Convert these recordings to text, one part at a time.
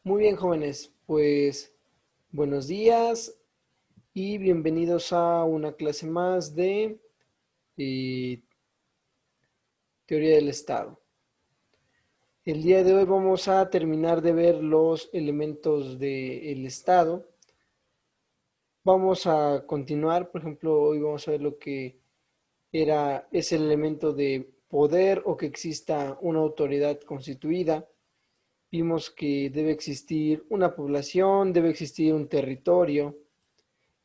Muy bien, jóvenes, pues buenos días y bienvenidos a una clase más de eh, teoría del Estado. El día de hoy vamos a terminar de ver los elementos del Estado. Vamos a continuar, por ejemplo, hoy vamos a ver lo que es el elemento de poder o que exista una autoridad constituida. Vimos que debe existir una población, debe existir un territorio.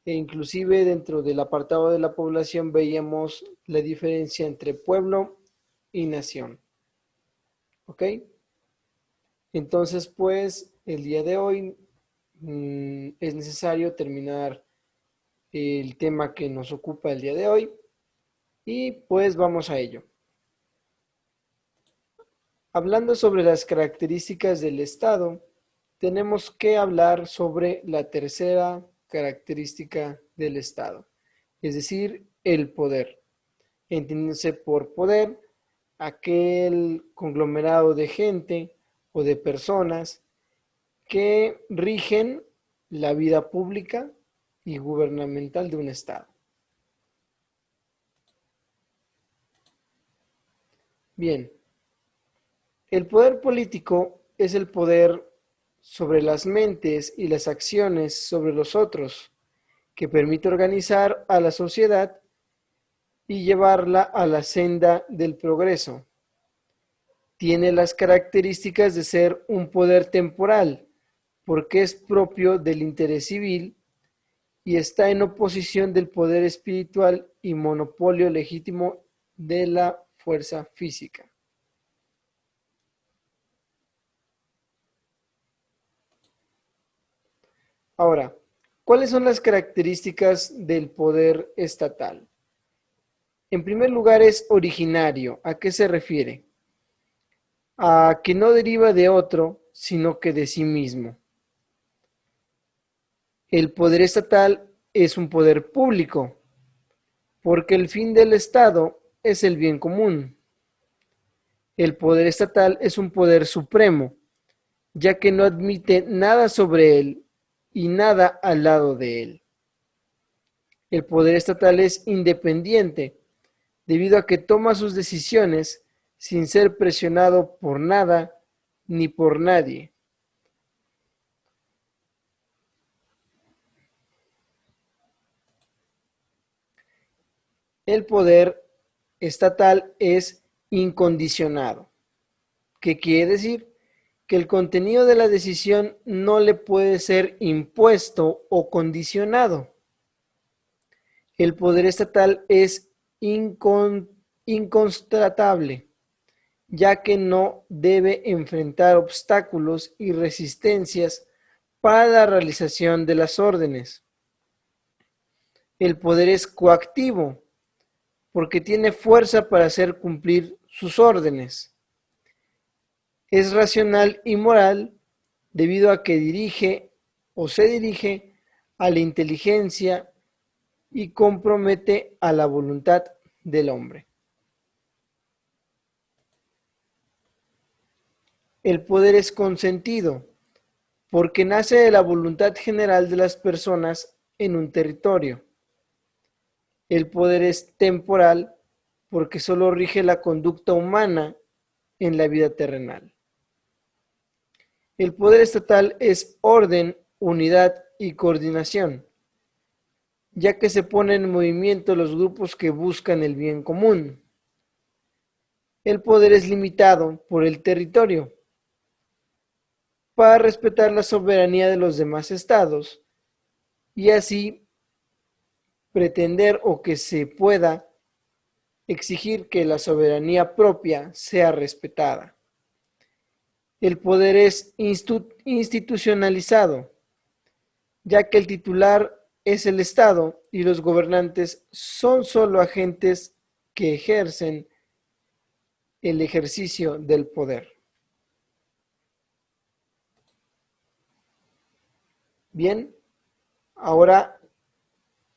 E inclusive dentro del apartado de la población veíamos la diferencia entre pueblo y nación. ¿Ok? Entonces, pues, el día de hoy es necesario terminar el tema que nos ocupa el día de hoy y pues vamos a ello. Hablando sobre las características del Estado, tenemos que hablar sobre la tercera característica del Estado, es decir, el poder. Entiéndase por poder aquel conglomerado de gente o de personas que rigen la vida pública y gubernamental de un Estado. Bien, el poder político es el poder sobre las mentes y las acciones sobre los otros, que permite organizar a la sociedad y llevarla a la senda del progreso. Tiene las características de ser un poder temporal, porque es propio del interés civil y está en oposición del poder espiritual y monopolio legítimo de la fuerza física. Ahora, ¿cuáles son las características del poder estatal? En primer lugar, es originario. ¿A qué se refiere? A que no deriva de otro, sino que de sí mismo. El poder estatal es un poder público, porque el fin del Estado es el bien común. El poder estatal es un poder supremo, ya que no admite nada sobre él y nada al lado de él. El poder estatal es independiente, debido a que toma sus decisiones sin ser presionado por nada ni por nadie. El poder estatal es incondicionado. ¿Qué quiere decir? Que el contenido de la decisión no le puede ser impuesto o condicionado. El poder estatal es inconstatable, ya que no debe enfrentar obstáculos y resistencias para la realización de las órdenes. El poder es coactivo, porque tiene fuerza para hacer cumplir sus órdenes. Es racional y moral debido a que dirige o se dirige a la inteligencia y compromete a la voluntad del hombre. El poder es consentido porque nace de la voluntad general de las personas en un territorio. El poder es temporal porque solo rige la conducta humana en la vida terrenal. El poder estatal es orden, unidad y coordinación, ya que se ponen en movimiento los grupos que buscan el bien común. El poder es limitado por el territorio para respetar la soberanía de los demás estados y así pretender o que se pueda exigir que la soberanía propia sea respetada. El poder es institucionalizado, ya que el titular es el Estado y los gobernantes son solo agentes que ejercen el ejercicio del poder. Bien, ahora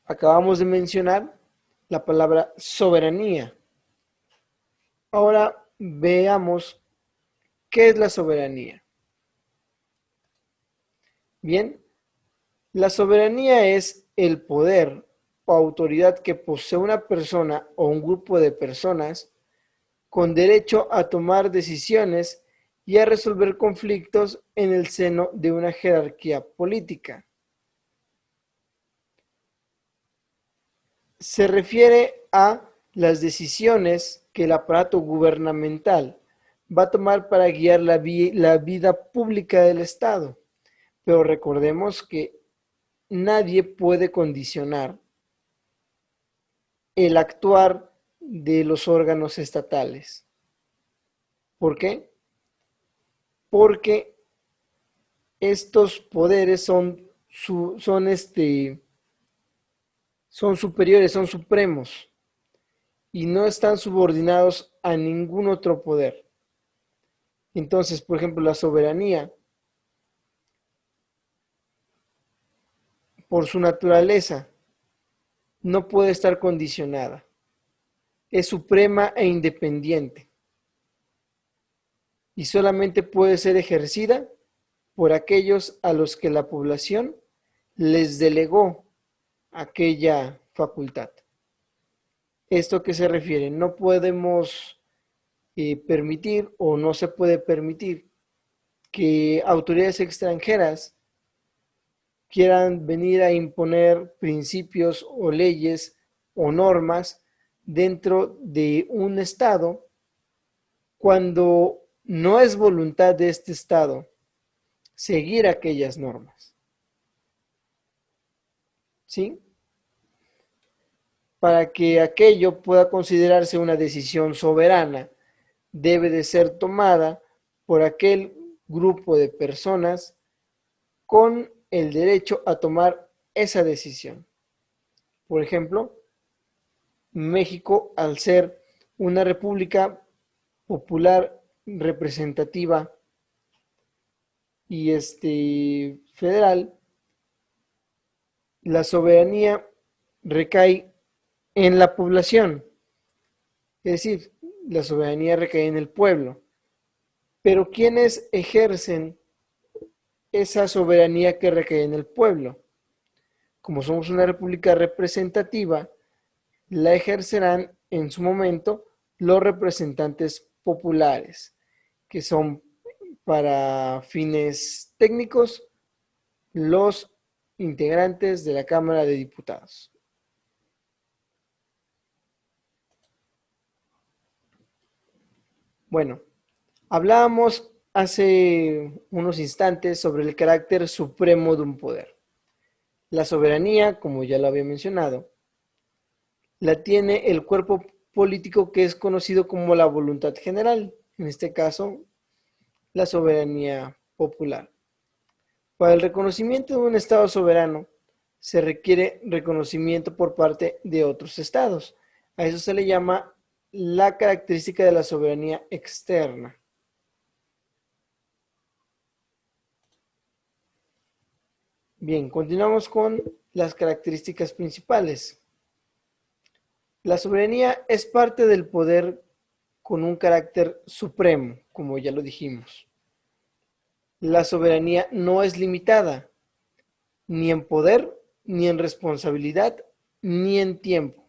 acabamos de mencionar la palabra soberanía. Ahora veamos qué es la soberanía. Bien, la soberanía es el poder o autoridad que posee una persona o un grupo de personas con derecho a tomar decisiones y a resolver conflictos en el seno de una jerarquía política. Se refiere a las decisiones que el aparato gubernamental va a tomar para guiar la vida pública del Estado. Pero recordemos que nadie puede condicionar el actuar de los órganos estatales. ¿Por qué? Porque estos poderes son superiores, son supremos y no están subordinados a ningún otro poder. Entonces, por ejemplo, la soberanía, por su naturaleza, no puede estar condicionada. Es suprema e independiente y solamente puede ser ejercida por aquellos a los que la población les delegó aquella facultad. ¿Esto a qué se refiere? No podemos permitir o no se puede permitir que autoridades extranjeras quieran venir a imponer principios o leyes o normas dentro de un Estado cuando no es voluntad de este Estado seguir aquellas normas. ¿Sí? Para que aquello pueda considerarse una decisión soberana, debe de ser tomada por aquel grupo de personas con el derecho a tomar esa decisión. Por ejemplo, México, al ser una república popular representativa y federal, la soberanía recae en la población, es decir, la soberanía recae en el pueblo. Pero ¿quiénes ejercen esa soberanía que recae en el pueblo? Como somos una república representativa, la ejercerán en su momento los representantes populares, que son para fines técnicos los integrantes de la Cámara de Diputados. Bueno, hablábamos hace unos instantes sobre el carácter supremo de un poder. La soberanía, como ya lo había mencionado, la tiene el cuerpo político que es conocido como la voluntad general, en este caso, la soberanía popular. Para el reconocimiento de un Estado soberano, se requiere reconocimiento por parte de otros Estados. A eso se le llama la característica de la soberanía externa. Bien, continuamos con las características principales. La soberanía es parte del poder con un carácter supremo, como ya lo dijimos. La soberanía no es limitada, ni en poder, ni en responsabilidad, ni en tiempo.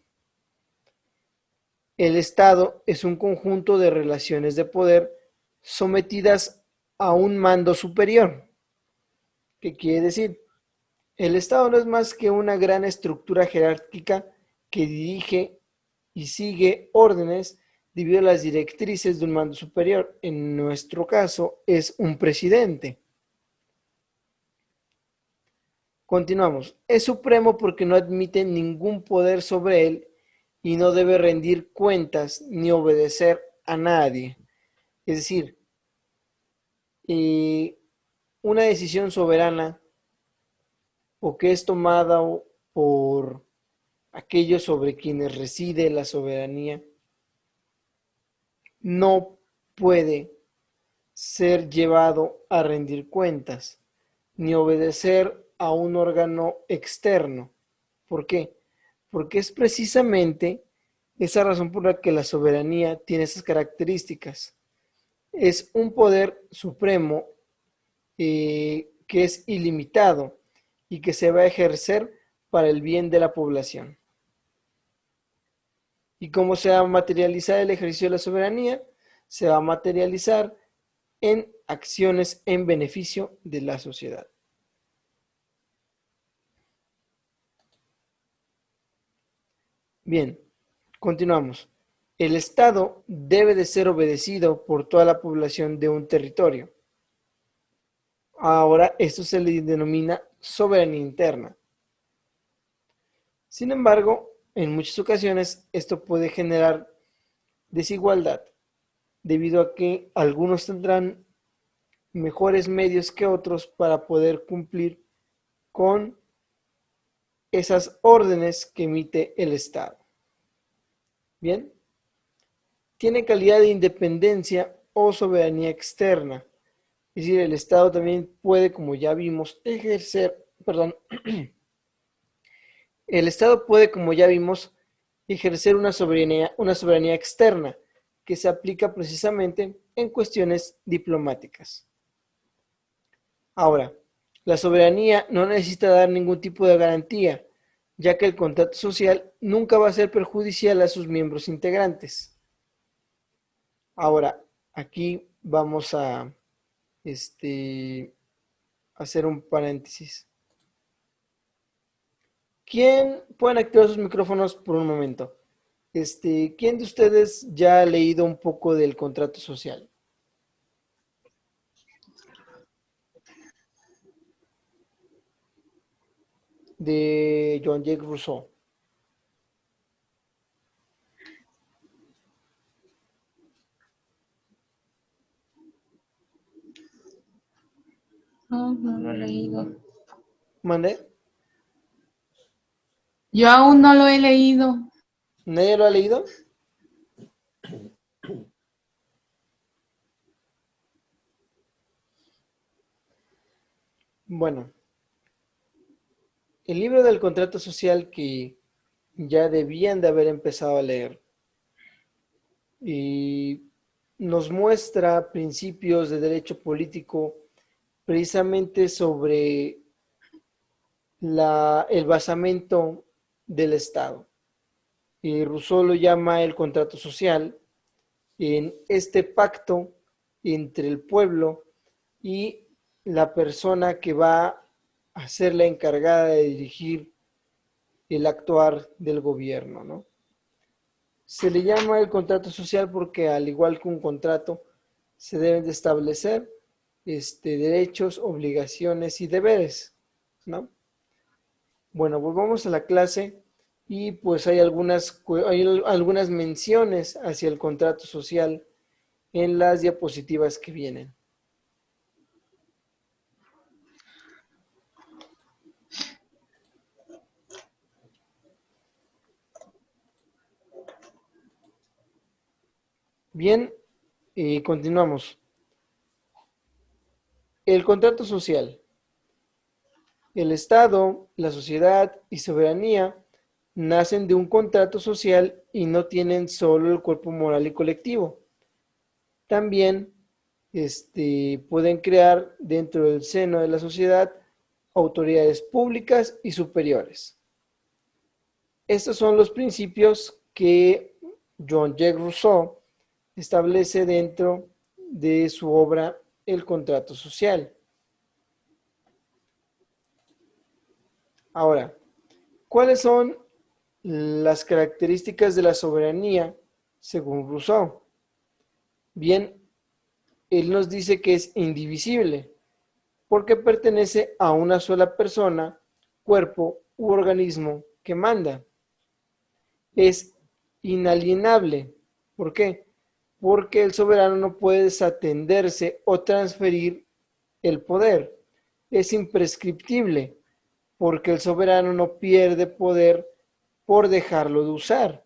El Estado es un conjunto de relaciones de poder sometidas a un mando superior. ¿Qué quiere decir? El Estado no es más que una gran estructura jerárquica que dirige y sigue órdenes debido a las directrices de un mando superior. En nuestro caso es un presidente. Continuamos. Es supremo porque no admite ningún poder sobre él y no debe rendir cuentas ni obedecer a nadie. Es decir, una decisión soberana o que es tomada por aquellos sobre quienes reside la soberanía no puede ser llevado a rendir cuentas ni obedecer a un órgano externo. ¿Por qué? Porque es precisamente esa razón por la que la soberanía tiene esas características. Es un poder supremo que es ilimitado y que se va a ejercer para el bien de la población. ¿Y cómo se va a materializar el ejercicio de la soberanía? Se va a materializar en acciones en beneficio de la sociedad. Bien, continuamos. El Estado debe de ser obedecido por toda la población de un territorio. Ahora, esto se le denomina soberanía interna. Sin embargo, en muchas ocasiones esto puede generar desigualdad, debido a que algunos tendrán mejores medios que otros para poder cumplir con esas órdenes que emite el Estado. Bien, tiene calidad de independencia o soberanía externa. Es decir, el Estado también puede, como ya vimos, el Estado puede, como ya vimos, ejercer una soberanía externa que se aplica precisamente en cuestiones diplomáticas. Ahora, la soberanía no necesita dar ningún tipo de garantía, ya que el contrato social nunca va a ser perjudicial a sus miembros integrantes. Ahora, aquí vamos a hacer un paréntesis. ¿Quién pueden activar sus micrófonos por un momento? ¿Quién de ustedes ya ha leído un poco del contrato social? De Jean-Jacques Rousseau. No, no lo he leído. ¿Mande? Yo aún no lo he leído. ¿Nadie lo ha leído? Bueno, el libro del contrato social que ya debían de haber empezado a leer y nos muestra principios de derecho político precisamente sobre el basamento del Estado. Y Rousseau lo llama el contrato social, en este pacto entre el pueblo y la persona que va a ser la encargada de dirigir el actuar del gobierno, ¿no? Se le llama el contrato social porque, al igual que un contrato, se deben de establecer derechos, obligaciones y deberes, ¿no? Bueno, volvamos a la clase y pues hay algunas menciones hacia el contrato social en las diapositivas que vienen. Bien, continuamos. El contrato social. El Estado, la sociedad y soberanía nacen de un contrato social y no tienen solo el cuerpo moral y colectivo. También pueden crear dentro del seno de la sociedad autoridades públicas y superiores. Estos son los principios que Jean-Jacques Rousseau establece dentro de su obra El contrato social. Ahora, ¿cuáles son las características de la soberanía según Rousseau? Bien, él nos dice que es indivisible porque pertenece a una sola persona, cuerpo u organismo que manda. Es inalienable. ¿Por qué? Porque el soberano no puede desatenderse o transferir el poder. Es imprescriptible, porque el soberano no pierde poder por dejarlo de usar.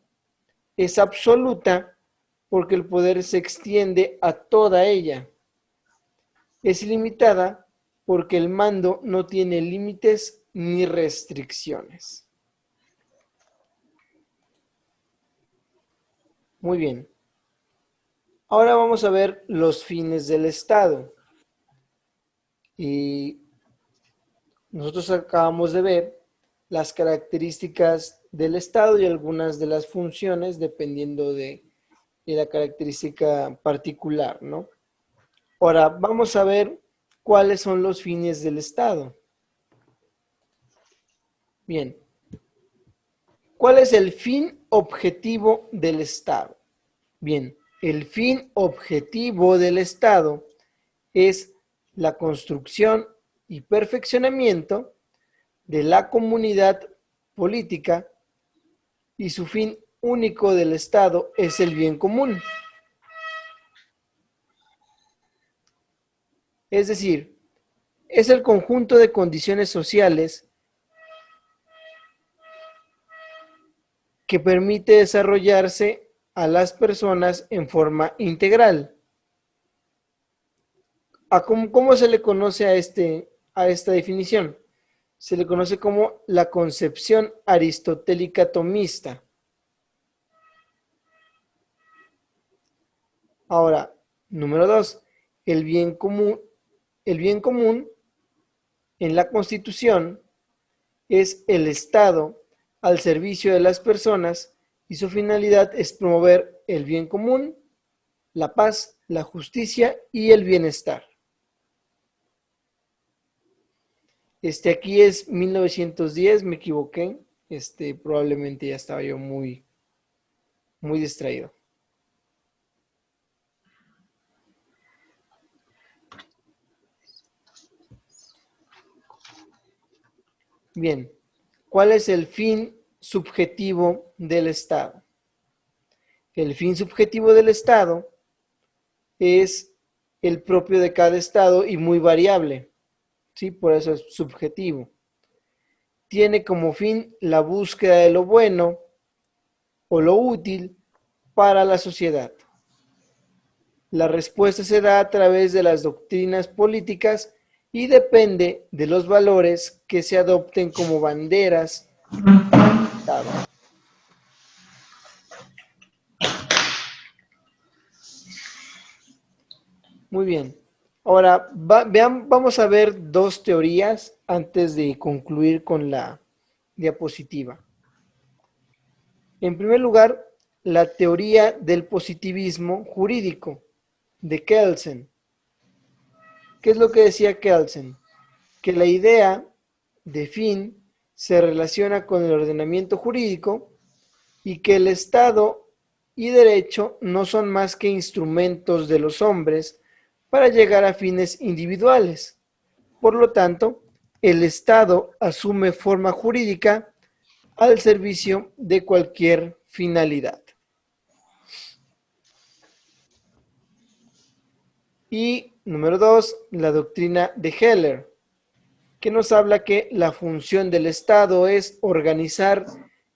Es absoluta, porque el poder se extiende a toda ella. Es ilimitada, porque el mando no tiene límites ni restricciones. Muy bien. Ahora vamos a ver los fines del Estado. Y nosotros acabamos de ver las características del Estado y algunas de las funciones dependiendo de la característica particular, ¿no? Ahora, vamos a ver cuáles son los fines del Estado. Bien, ¿cuál es el fin objetivo del Estado? Bien, el fin objetivo del Estado es la construcción y perfeccionamiento de la comunidad política y su fin único del Estado es el bien común. Es decir, es el conjunto de condiciones sociales que permite desarrollarse a las personas en forma integral. ¿Cómo se le conoce a esta definición? Se le conoce como la concepción aristotélica tomista. Ahora, número 2, el bien común en la Constitución es el Estado al servicio de las personas y su finalidad es promover el bien común, la paz, la justicia y el bienestar. Aquí es 1910, me equivoqué. Probablemente ya estaba yo muy distraído. Bien, ¿cuál es el fin subjetivo del Estado? El fin subjetivo del Estado es el propio de cada Estado y muy variable, ¿sí? Por eso es subjetivo. Tiene como fin la búsqueda de lo bueno o lo útil para la sociedad. La respuesta se da a través de las doctrinas políticas y depende de los valores que se adopten como banderas del Estado. Muy bien. Ahora, vamos a ver dos teorías antes de concluir con la diapositiva. En primer lugar, la teoría del positivismo jurídico de Kelsen. ¿Qué es lo que decía Kelsen? Que la idea de fin se relaciona con el ordenamiento jurídico y que el Estado y derecho no son más que instrumentos de los hombres para llegar a fines individuales. Por lo tanto, el Estado asume forma jurídica al servicio de cualquier finalidad. Y número 2, la doctrina de Heller, que nos habla que la función del Estado es organizar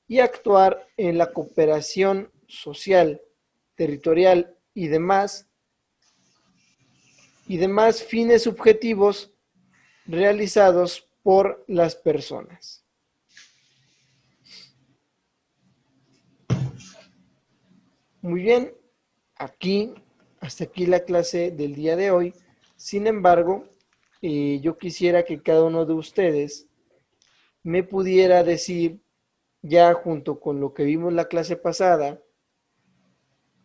y actuar en la cooperación social, territorial y demás fines subjetivos realizados por las personas. Muy bien, hasta aquí la clase del día de hoy. Sin embargo, yo quisiera que cada uno de ustedes me pudiera decir, ya junto con lo que vimos la clase pasada,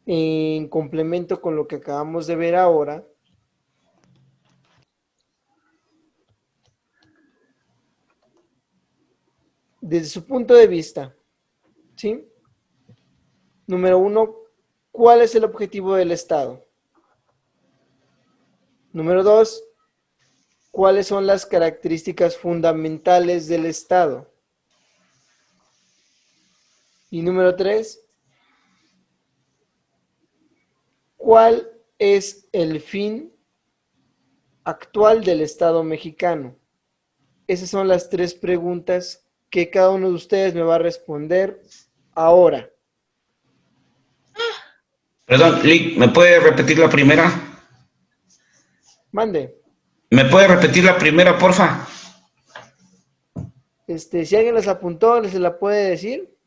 en complemento con lo que acabamos de ver ahora, desde su punto de vista, ¿sí? Número 1, ¿cuál es el objetivo del Estado? Número 2, ¿cuáles son las características fundamentales del Estado? Y número 3, ¿cuál es el fin actual del Estado mexicano? Esas son las 3 preguntas que cada uno de ustedes me va a responder ahora. Perdón, Lick, ¿me puede repetir la primera? Mande. ¿Me puede repetir la primera, porfa? Si alguien las apuntó, ¿se la puede decir?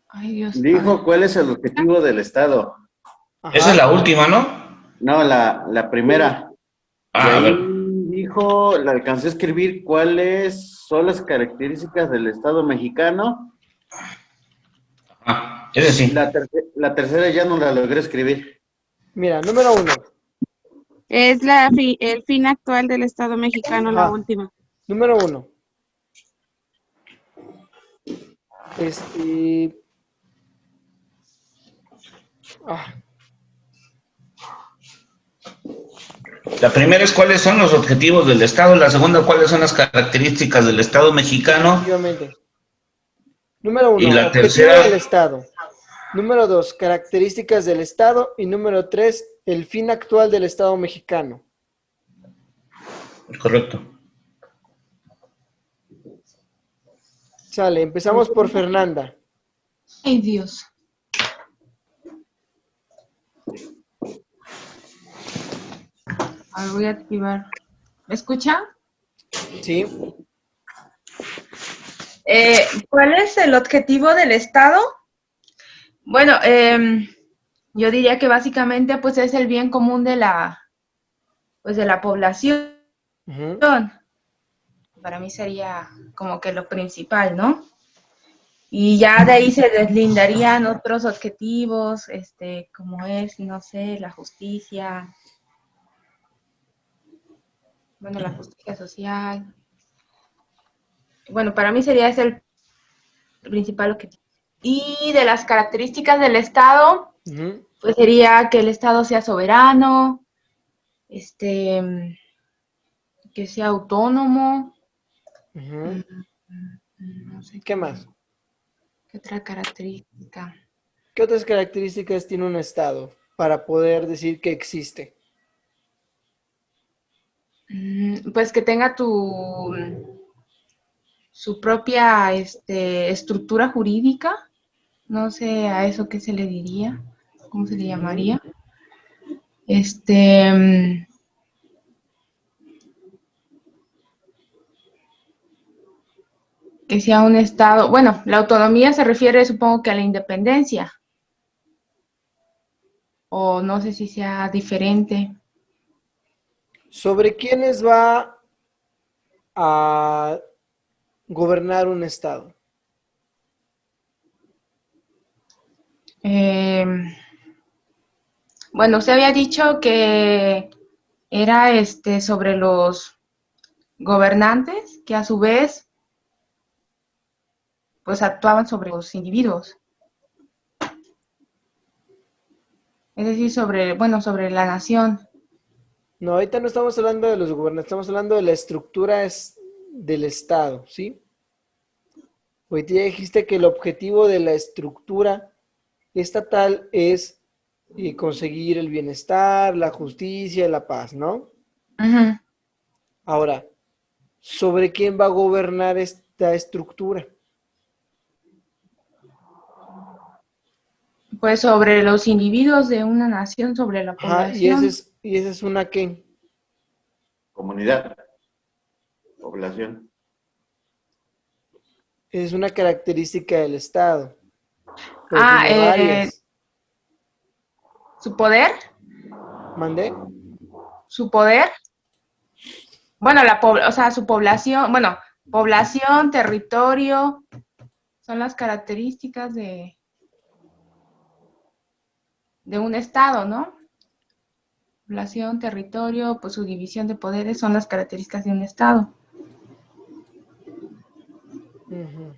Ay, Dios. Dijo cuál es el objetivo del Estado. Esa es la última, ¿no? No, la primera. Y A ahí ver. dijo, le alcancé a escribir cuáles son las características del Estado mexicano. Ese Y sí. la tercera ya no la logré escribir. Mira, número 1. Es el fin actual del Estado mexicano, la Ajá. última. Número 1. Este. Ah, La primera es cuáles son los objetivos del Estado. La segunda, cuáles son las características del Estado mexicano. efectivamente. Número Y 1, la objetivo del tercera, Estado. Número 2, características del Estado. Y número 3, el fin actual del Estado mexicano. correcto. Sale, empezamos por Fernanda. Ay, Dios. A ver, voy a activar. ¿Me escucha? ¿Sí? ¿Cuál es el objetivo del Estado? Bueno, yo diría que básicamente pues es el bien común pues, de la población. Ujú. Para mí sería como que lo principal, ¿no? Y ya de ahí se deslindarían otros objetivos, como es, no sé, la justicia, bueno, la justicia social. Bueno, para mí sería ese el principal objetivo. Y de las características del Estado, Ujú. pues sería que el Estado sea soberano, este, que sea autónomo, Ujú. no sé ¿Qué más? qué otra característica. ¿Qué otras características tiene un Estado para poder decir que existe? Pues que tenga su propia estructura jurídica, no sé a eso qué se le diría, cómo se le Ujú. llamaría. Este, mm, que sea un estado, bueno, la autonomía se refiere supongo que a la independencia, o no sé si sea diferente. ¿Sobre quiénes va a gobernar un Estado? Eh, bueno, usted había dicho que era sobre los gobernantes, que a su vez pues actuaban sobre los individuos, es decir, sobre la nación. No, ahorita no estamos hablando de los gobernantes, estamos hablando de la estructura del Estado, ¿sí? Ahorita ya dijiste que el objetivo de la estructura estatal es conseguir el bienestar, la justicia, la paz, ¿no? Ujú. Ahora, ¿sobre quién va a gobernar esta estructura? Pues sobre los individuos de una nación, sobre la Ajá, y esa población. es una ¿qué? Comunidad, población. Es una característica del Estado, pero Ah, tiene varias. su poder, ¿Mandé? su poder, bueno, o sea, su población, bueno, población, territorio, son las características de un estado, ¿no? Población, territorio, pues su división de poderes son las características de un estado. Ujú.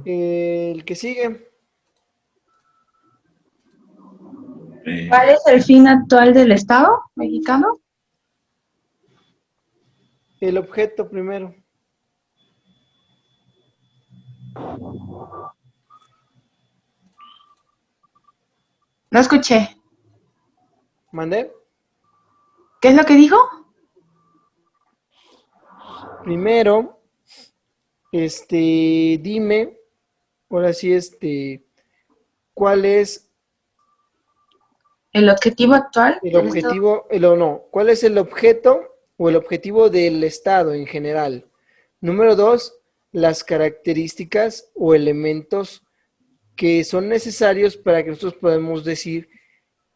El que sigue, ¿Cuál es el fin actual del estado mexicano? el objeto primero. No escuché. ¿Mandé? ¿Qué es lo que dijo? Primero, dime, ahora sí, ¿cuál es El objetivo actual el del estado. objetivo, o no, cuál es el objeto o el objetivo del Estado en general? Número 2, las características o elementos que son necesarios para que nosotros podamos decir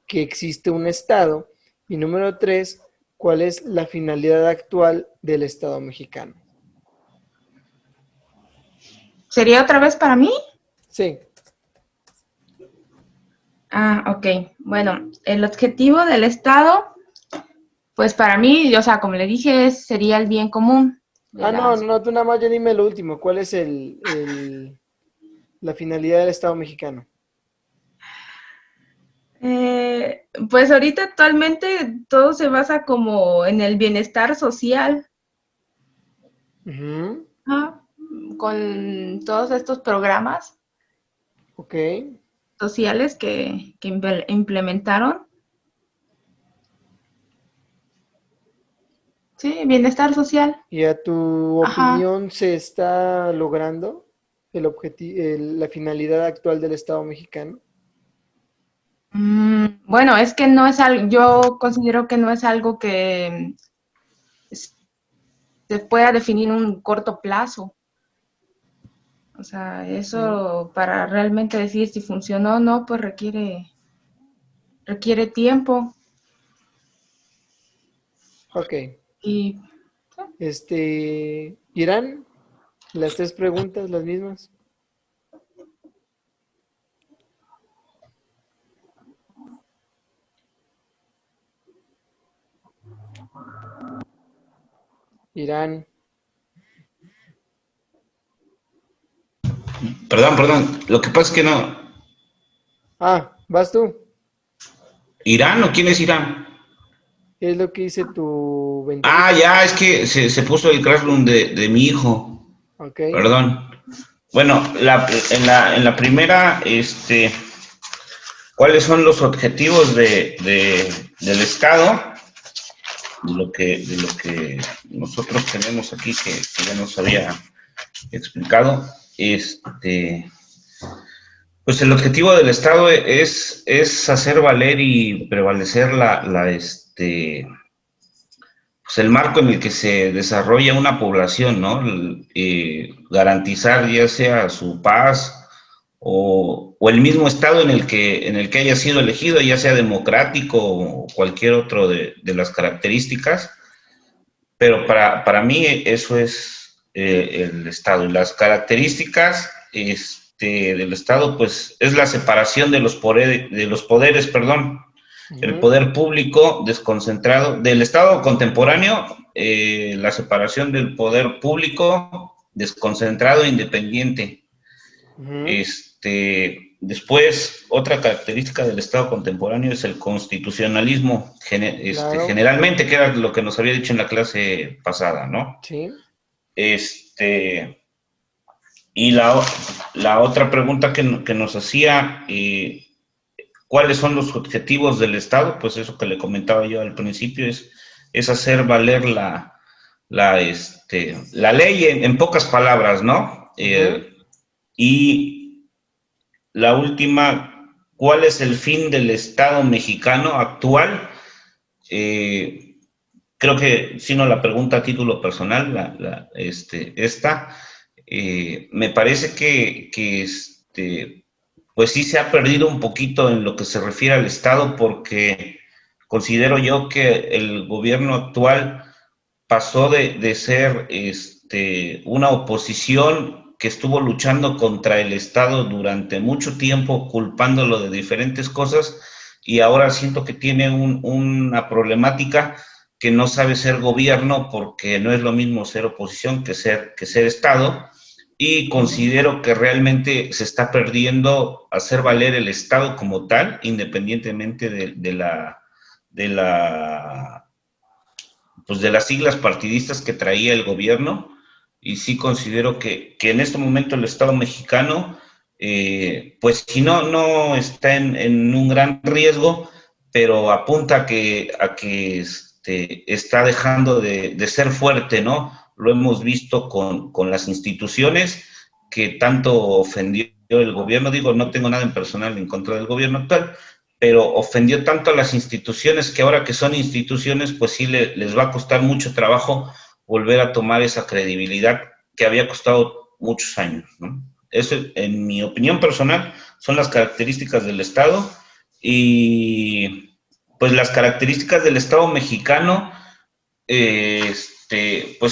que existe un Estado. Y número 3, ¿cuál es la finalidad actual del Estado mexicano? ¿Sería otra vez para mí? Sí. Ok. Bueno, el objetivo del Estado, pues para mí, o sea, como le dije, sería el bien común de No, tú nada más ya dime lo último. ¿Cuál es la finalidad del Estado mexicano? Pues ahorita actualmente todo se basa como en el bienestar social, Ujú, ¿no? Con todos estos programas ok. sociales que implementaron. Sí, bienestar social. ¿Y a tu Ajá. opinión se está logrando la finalidad actual del Estado mexicano? Bueno, es que no es algo, yo considero que no es algo que se pueda definir en un corto plazo. O sea, Ujú, eso para realmente decir si funcionó o no, pues requiere tiempo. ok. Y Irán, las 3 preguntas, las mismas. Irán. Perdón, lo que pasa es que no. Vas tú. ¿Irán o quién es Irán? ¿Qué es lo que dice tu Ah, ventanita? ya, es que se puso el Classroom de mi hijo. Ok. Perdón. Bueno, en la primera, ¿cuáles son los objetivos del Estado? De lo que nosotros tenemos aquí, que ya nos había explicado. Pues el objetivo del Estado es hacer valer y prevalecer pues el marco en el que se desarrolla una población, ¿no? Garantizar ya sea su paz o el mismo estado en el que haya sido elegido, ya sea democrático o cualquier otro de las características, pero para mí eso es el Estado. Y las características del Estado, pues es la separación de los poderes, perdón, el Ujú, poder público desconcentrado, del Estado contemporáneo, la separación del poder público desconcentrado e independiente. ujú, Después, otra característica del Estado contemporáneo es el constitucionalismo, claro. generalmente, que era lo que nos había dicho en la clase pasada, ¿no? Sí. Este, y la otra pregunta que nos hacía, ¿cuáles son los objetivos del Estado? Pues eso que le comentaba yo al principio es hacer valer la ley en pocas palabras, ¿no? Ujú, Y la última, ¿cuál es el fin del Estado mexicano actual? Eh, Creo que, si no la pregunta a título personal, esta, me parece que pues sí se ha perdido un poquito en lo que se refiere al Estado, porque considero yo que el gobierno actual pasó de ser una oposición que estuvo luchando contra el Estado durante mucho tiempo, culpándolo de diferentes cosas, y ahora siento que tiene una problemática que no sabe ser gobierno, porque no es lo mismo ser oposición que ser Estado, y considero que realmente se está perdiendo hacer valer el Estado como tal, independientemente de pues de las siglas partidistas que traía el gobierno. Y sí considero que en este momento el Estado mexicano, pues si no está en un gran riesgo, pero apunta a que está dejando de ser fuerte, ¿no? Lo hemos visto con las instituciones que tanto ofendió el gobierno. Digo, no tengo nada en personal en contra del gobierno actual, pero ofendió tanto a las instituciones que ahora que son instituciones, pues sí les va a costar mucho trabajo volver a tomar esa credibilidad que había costado muchos años, ¿no? Eso, en mi opinión personal, son las características del Estado. Y pues las características del Estado mexicano, pues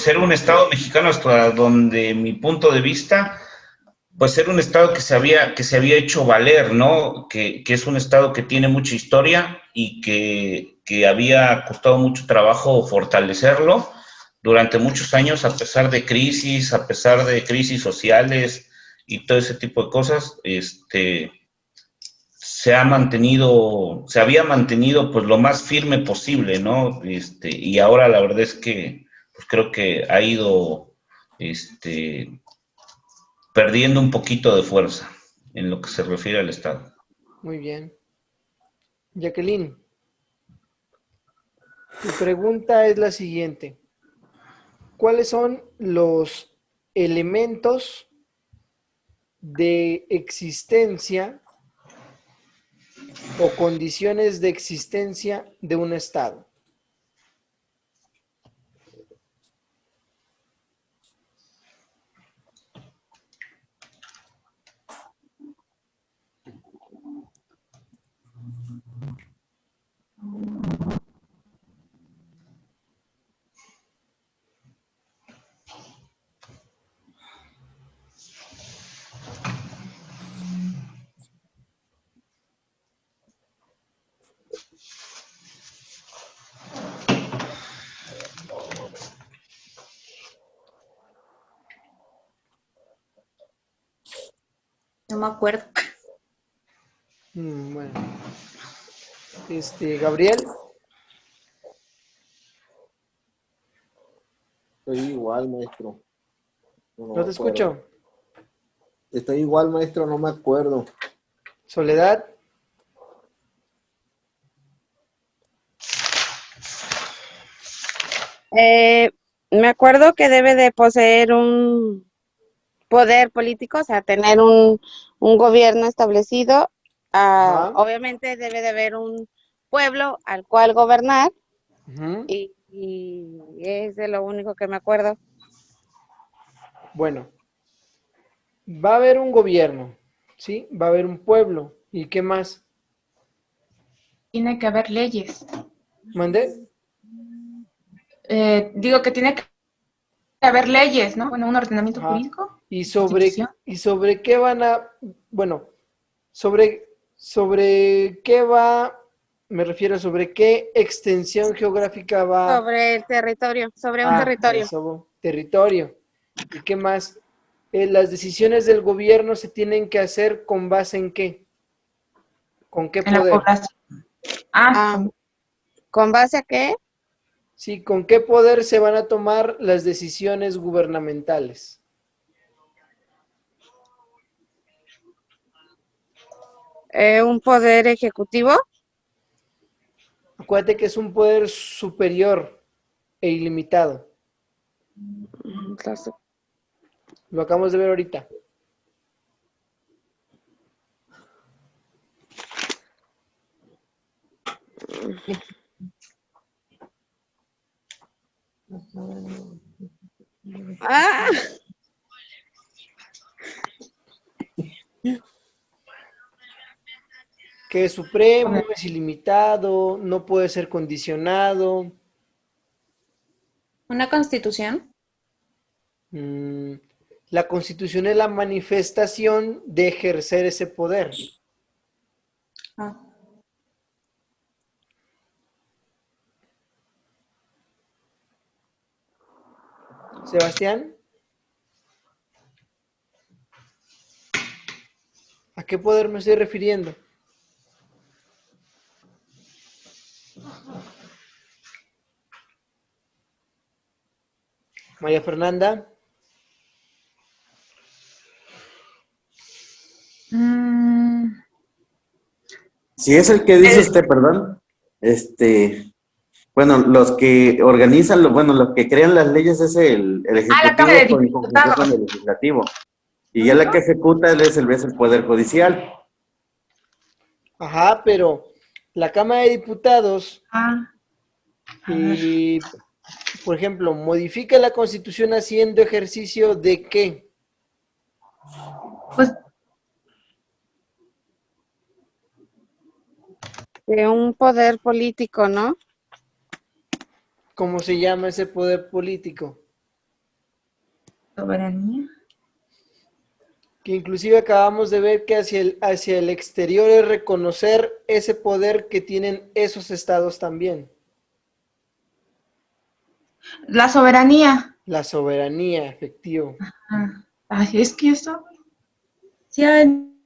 ser un Estado mexicano hasta donde mi punto de vista, pues ser un Estado que se había hecho valer, ¿no? Que es un Estado que tiene mucha historia y que había costado mucho trabajo fortalecerlo durante muchos años, a pesar de crisis sociales y todo ese tipo de cosas, se había mantenido pues lo más firme posible, ¿no? Y ahora la verdad es que pues creo que ha ido perdiendo un poquito de fuerza en lo que se refiere al Estado. Muy bien. Jacqueline, tu pregunta es la siguiente. ¿Cuáles son los elementos de existencia o condiciones de existencia de un Estado? No me acuerdo. Bueno. Gabriel, Estoy igual, maestro. No no me te acuerdo. escucho. Estoy igual, maestro, no me acuerdo. Soledad, Me acuerdo que debe de poseer un poder político, o sea, tener un gobierno establecido. ajá, Obviamente debe de haber un pueblo al cual gobernar ujú. y es de lo único que me acuerdo. Bueno, va a haber un gobierno, ¿sí? Va a haber un pueblo. ¿Y qué más? Tiene que haber leyes. ¿Mandé? Digo que tiene que haber leyes, ¿no? Bueno, un ordenamiento Ajá. jurídico, ¿Y constitución. sobre qué van a, bueno, sobre qué va, me refiero sobre qué extensión geográfica va Sobre el territorio, sobre un a territorio. eso, territorio? ¿Y qué más? Las decisiones del gobierno se tienen que hacer con base en qué, con qué En la poder, población. Ah, ¿con base a qué? sí, con qué poder se van a tomar las decisiones gubernamentales. Un poder ejecutivo. Acuérdate que es un poder superior e ilimitado. Entonces, Lo acabamos de ver ahorita. ah, Que es supremo, es ilimitado, no puede ser condicionado. Una constitución. Mm, la Constitución es la manifestación de ejercer ese poder. Ah. Sebastián, ¿a qué poder me estoy refiriendo? María Fernanda, Mm, Si es el que dice usted, perdón, bueno, los que organizan, bueno, los que crean las leyes es el la Cámara de Ejecutivo en conjunción con Diputados, el Legislativo. Y ¿no, ya la mijo? que ejecuta es el Poder Judicial. ajá, pero la Cámara de Diputados, A ver. por ejemplo, modifica la Constitución haciendo ejercicio de qué? Pues de un poder político, ¿no? ¿Cómo se llama ese poder político? Soberanía. Que inclusive acabamos de ver que hacia el exterior es reconocer ese poder que tienen esos estados también. La soberanía. La soberanía, efectivo. Ay, es que eso. Sí han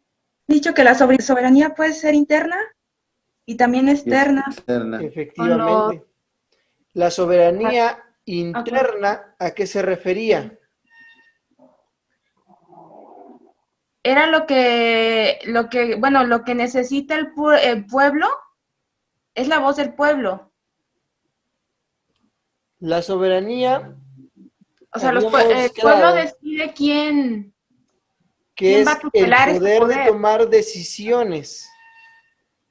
dicho que la soberanía puede ser interna y también Y externa. externa. Con los. Efectivamente. La soberanía interna, ¿a qué se refería? Era lo que necesita el pueblo, es la voz del pueblo. La soberanía, O sea, habíamos el pueblo quedado decide que quién va a es el tutelar ese poder de poder. tomar decisiones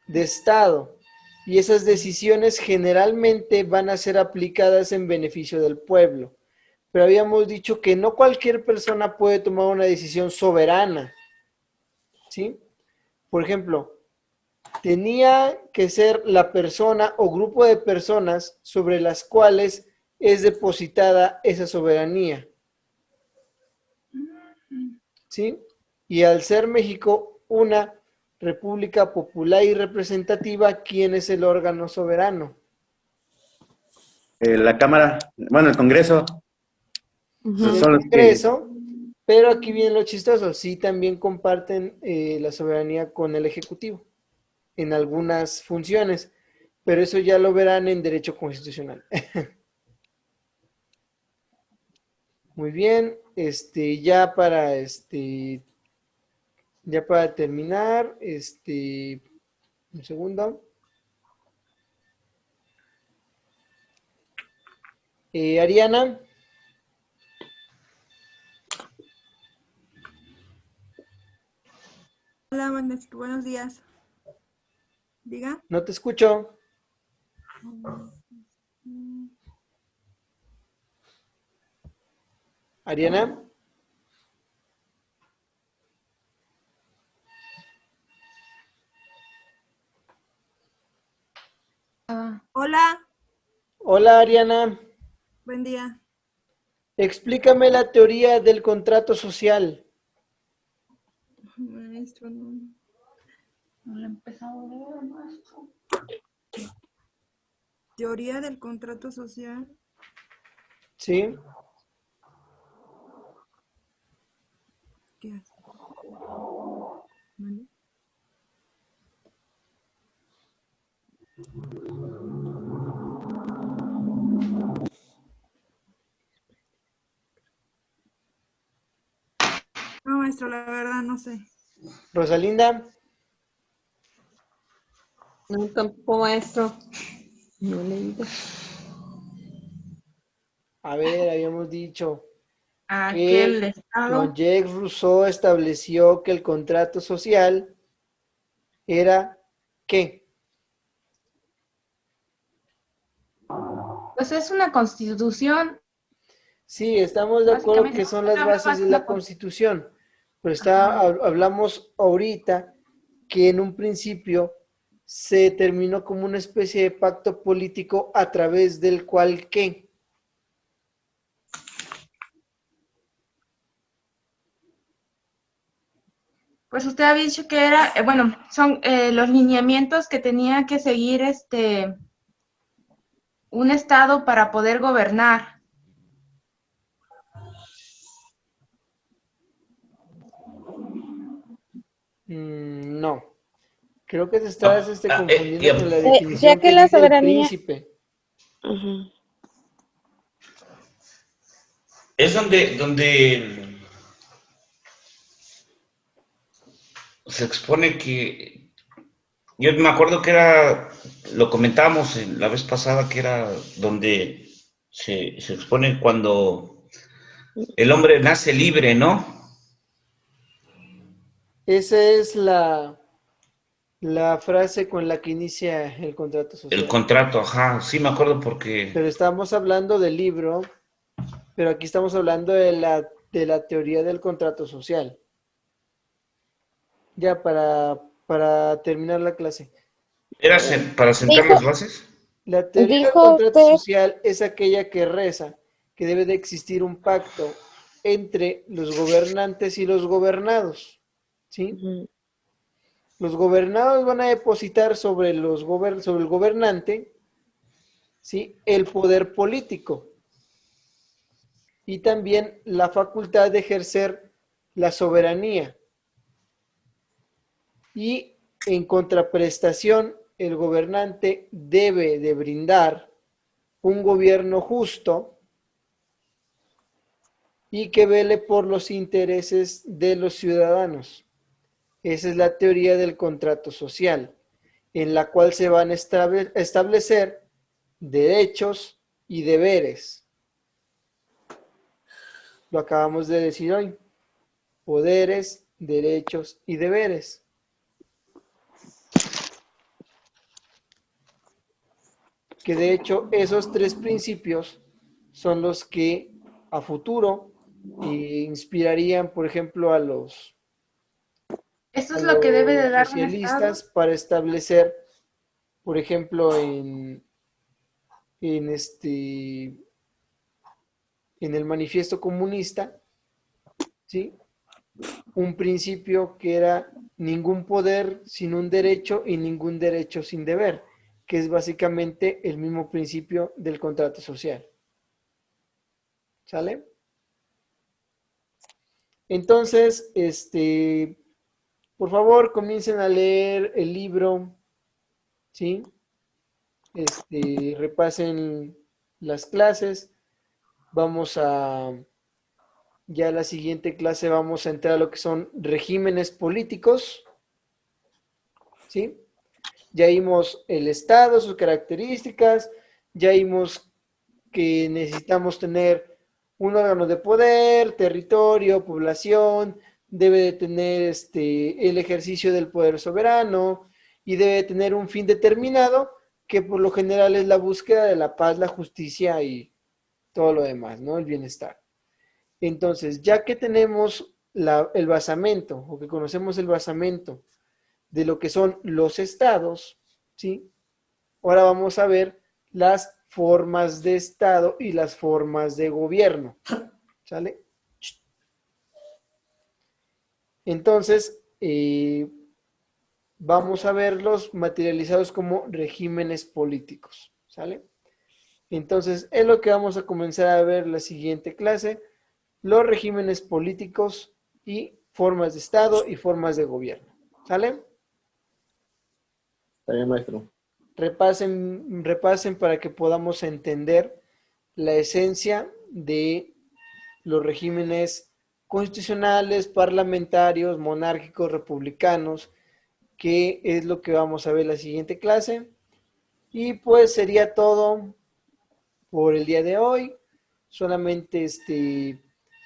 de Estado. Y esas decisiones generalmente van a ser aplicadas en beneficio del pueblo. Pero habíamos dicho que no cualquier persona puede tomar una decisión soberana, ¿sí? Por ejemplo, tenía que ser la persona o grupo de personas sobre las cuales es depositada esa soberanía, ¿sí? Y al ser México una república popular y representativa, ¿quién es el órgano soberano? La Cámara, bueno, el Congreso, Es el son los que... Congreso, pero aquí viene lo chistoso, sí también comparten la soberanía con el Ejecutivo en algunas funciones, pero eso ya lo verán en derecho constitucional. Muy bien, ya para terminar, un segundo. Ariana, Hola, buenos días. Diga. no te escucho. Ariana, Hola, hola Ariana, buen día. explícame la teoría del contrato social. Maestro, no. No lo he empezado a leer, maestro. Teoría del contrato social. ¿Sí? ¿Qué hace? ¿Vale? No, maestro, la verdad no sé. Rosalinda, No, tampoco, maestro. No leí. a ver, habíamos dicho Aquel que estado. Jean-Jacques Rousseau estableció que el contrato social era ¿qué? Pues es una constitución. Sí, estamos de acuerdo Básicamente, que son las bases de la Constitución, pero Ajá. hablamos ahorita que en un principio se terminó como una especie de pacto político a través del cual ¿qué? Pues usted había dicho que era, bueno, son los lineamientos que tenía que seguir un estado para poder gobernar. No, creo que te estás confundiendo con la Ya definición que que la di del soberanía, príncipe. ujú, Es donde se expone que, yo me acuerdo que era, lo comentábamos la vez pasada, que era donde se expone cuando el hombre nace libre, ¿no? Esa es la frase con la que inicia el contrato El social. contrato, ajá, sí me acuerdo porque... Pero estamos hablando del libro, pero aquí estamos hablando de la teoría del contrato social. Ya para terminar la clase. Para sentar Dijo, las bases? La teoría del dijo contrato usted, social es aquella que reza que debe de existir un pacto entre los gobernantes y los gobernados, ¿sí? ujú, Los gobernados van a depositar sobre sobre el gobernante, ¿sí? El poder político y también la facultad de ejercer la soberanía. Y en contraprestación, el gobernante debe de brindar un gobierno justo y que vele por los intereses de los ciudadanos. Esa es la teoría del contrato social, en la cual se van a establecer derechos y deberes. Lo acabamos de decir hoy. Poderes, derechos y deberes. Que de hecho esos tres principios son los que a futuro inspirarían, por ejemplo, Eso a es lo que debe de los dar un Estado. socialistas para establecer, por ejemplo, en en el manifiesto comunista, ¿sí? Un principio que era ningún poder sin un derecho y ningún derecho sin deber, que es básicamente el mismo principio del contrato social. ¿Sale? Entonces, por favor, comiencen a leer el libro, ¿sí? Repasen las clases. Vamos a, ya la siguiente clase vamos a entrar a lo que son regímenes políticos, ¿sí? Ya vimos el Estado, sus características, ya vimos que necesitamos tener un órgano de poder, territorio, población, debe de tener el ejercicio del poder soberano y debe de tener un fin determinado que por lo general es la búsqueda de la paz, la justicia y todo lo demás, ¿no? El bienestar. Entonces, ya que tenemos el basamento o que conocemos el basamento de lo que son los estados, ¿sí? Ahora vamos a ver las formas de estado y las formas de gobierno, ¿sale? Entonces, vamos a verlos materializados como regímenes políticos, ¿sale? Entonces, es lo que vamos a comenzar a ver la siguiente clase, los regímenes políticos y formas de estado y formas de gobierno, ¿sale? Está bien, maestro. Repasen para que podamos entender la esencia de los regímenes constitucionales, parlamentarios, monárquicos, republicanos, que es lo que vamos a ver en la siguiente clase. Y pues sería todo por el día de hoy. Solamente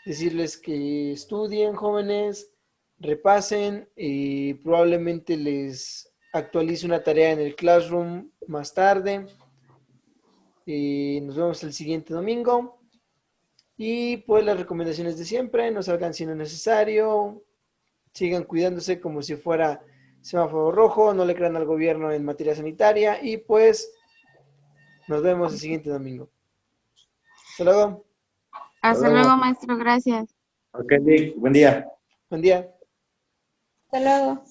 decirles que estudien, jóvenes, repasen, probablemente les actualice una tarea en el Classroom más tarde. Nos vemos el siguiente domingo. Y pues las recomendaciones de siempre, no salgan si no es necesario, sigan cuidándose como si fuera semáforo rojo, no le crean al gobierno en materia sanitaria y pues nos vemos el siguiente domingo. Hasta luego, hasta luego, maestro, gracias. Ok, Nick, buen día. buen día. Hasta luego.